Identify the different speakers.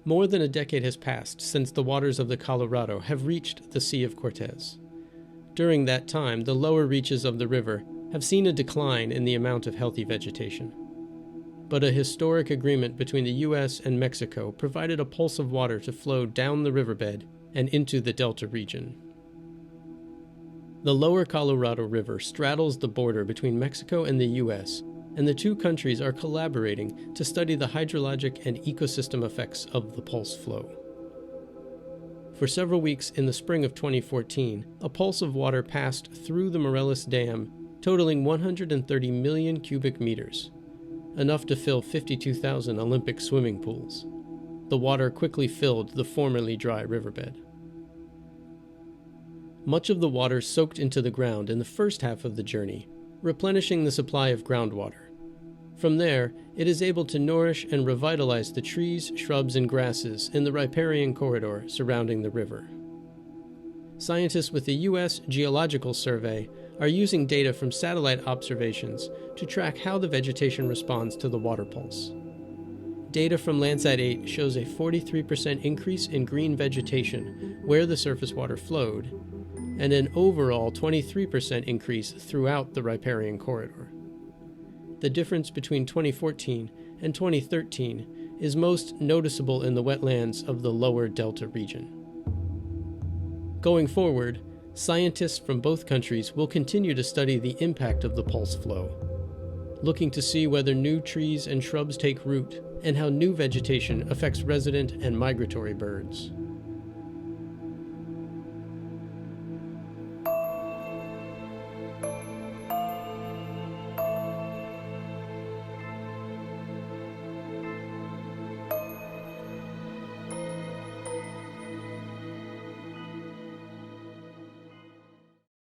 Speaker 1: More than a decade has passed since the waters of the Colorado have reached the Sea of Cortez. During that time, the lower reaches of the river have seen a decline in the amount of healthy vegetation. But a historic agreement between the U.S. and Mexico provided a pulse of water to flow down the riverbed and into the delta region. The lower Colorado River straddles the border between Mexico and the U.S., and the two countries are collaborating to study the hydrologic and ecosystem effects of the pulse flow. For several weeks in the spring of 2014, a pulse of water passed through the Morelos Dam, totaling 130 million cubic meters, enough to fill 52,000 Olympic swimming pools. The water quickly filled the formerly dry riverbed. Much of the water soaked into the ground in the first half of the journey, replenishing the supply of groundwater. From there, it is able to nourish and revitalize the trees, shrubs, and grasses in the riparian corridor surrounding the river. Scientists with the U.S. Geological Survey are using data from satellite observations to track how the vegetation responds to the water pulse. Data from Landsat 8 shows a 43% increase in green vegetation where the surface water flowed, and an overall 23% increase throughout the riparian corridor. The difference between 2014 and 2013 is most noticeable in the wetlands of the lower delta region. Going forward, scientists from both countries will continue to study the impact of the pulse flow, looking to see whether new trees and shrubs take root and how new vegetation affects resident and migratory birds.